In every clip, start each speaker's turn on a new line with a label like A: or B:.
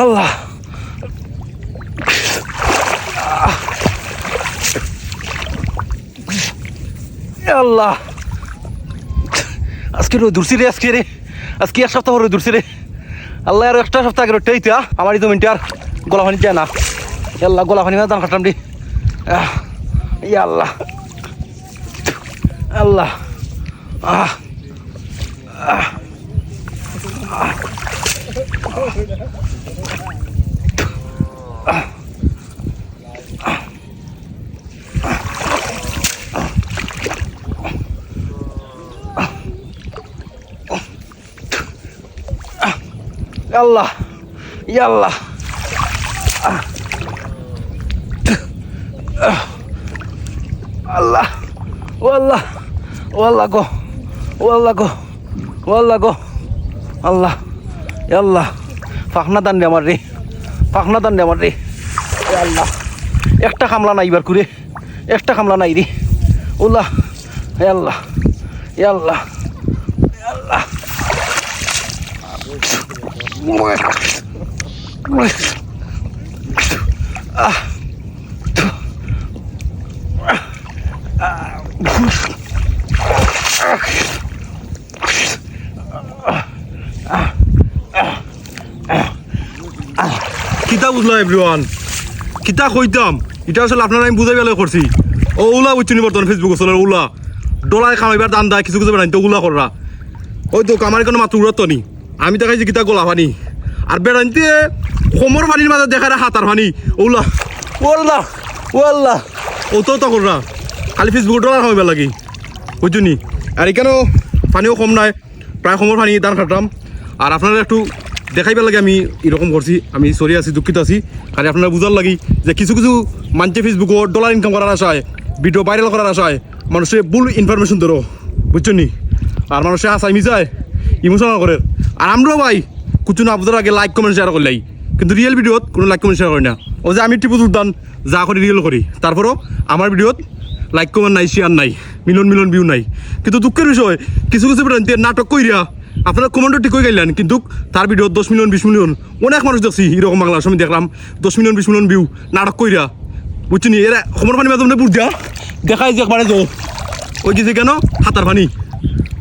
A: আল্লাহ আল্লাহ আজকে দূরছি রে আজকে এক সপ্তাহ পরে দূরছি রে আল্লাহ আর একটা সপ্তাহ আগে রোটাইতে আমার এই জমিনটা আর গোলা পানি যায় না আল্লাহ গোলা পানি দান কাটলাম রে আল্লাহ আল্লাহ আল্লাহ আল্লাহ আল্লাহ ও আল্লাহ ও আল্লাহ গো ও আল্লাহ গো ও আল্লাহ গো আল্লাহ আল্লাহ পাখনা দান দে আমার রে পাখনা দান দে আমার রে আল্লাহ একটা কামলা নাই এবার করে একটা কামলা নাই রে ওল্লাহ আল্লাহ আল্লাহ আল্লাহ
B: কিতা বুঝলাম এভরিওয়ান কিতা কইতাম এটা আসলে আপনারা আমি বুঝাই বেলা করছি ও ওলা বুঝছি বর্তমান ফেসবুক চলে ওলা ডলায় খামাইবার দাম দেয় কিছু কিছু বেড়াই তো ওলা কররা ওই তো কামার কোনো মাত্র উড়ত নি আমি দেখাইছি কিতা গোলা পানি আর বেড়াইতে কোমর পানির মাঝে দেখায় হাতার পানি ওলা
A: ওল্লাহ ও আল্লাহ
B: ও তো কররা খালি ফেসবুক ডলার খামাইবার লাগি বুঝছো নি আর এখানেও পানিও কম নাই প্রায় কোমর পানি দান খাটাম আর আপনারা একটু দেখাইবার লাগে আমি এরকম করছি আমি সরি আছি দুঃখিত আছি খালি আপনারা বুঝার লাগি যে কিছু কিছু মানুষে ফেসবুকও ডলার ইনকাম করার আশায় ভিডিও ভাইরাল করার আশায় মানুষের ভুল ইনফরমেশন ধরো বুঝছো নি আর মানুষের আশায় মিশায় ইমোশনাল করে আর আমরাও ভাই কিছু না বুঝার আগে লাইক কমেন্ট শেয়ার করলাই কিন্তু রিয়েল ভিডিওত কোনো লাইক কমেন্ট শেয়ার করি না ও যে আমি টিপু উদ্যান যা করি রিয়েল করি তারপরও আমার ভিডিওত লাইক কমেন্ট নাই শেয়ার নাই মিলন ভিউ নাই কিন্তু দুঃখের বিষয় কিছু কিছু নাটক কইরা আপনারা কমেন্টও ঠিক হয়ে গেলেন কিন্তু তার ভিডিও 10 মিলিয়ন 20 মিলিয়ন অনেক মানুষ দেখছি এরকম বাংলার সময় দেখলাম 10 মিলিয়ন 20 মিলিয়ন ভিউ নাটক কইরা বুঝছি নি এরা খবর পানি মাধ্যমে বুঝ দেয়া দেখাই যে একবারে যাও ওই যে কেন হাতার পানি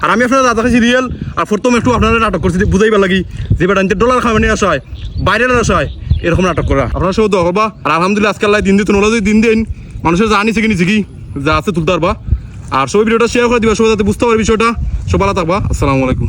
B: আর আমি আপনারা দেখাইছি রিয়েল আর প্রথম একটু আপনারা নাটক করছি বুঝাইবার লাগি যে বেটা ডলার খাওয়ানি আসায় বাইরের আসায় এরকম নাটক করা আপনারা সব দোয়া করবা আর আলহামদুলিল্লাহ আজকাল দিন দিন তোমরা যদি দিন দিন মানুষের যা আনিছে কিনেছি কি যা আছে তুলতে পারবা আর সবাই ভিডিওটা শেয়ার করে দিবা সবাই যাতে বুঝতে পারে বিষয়টা সব ভালো থাকবা আসসালামু আলাইকুম।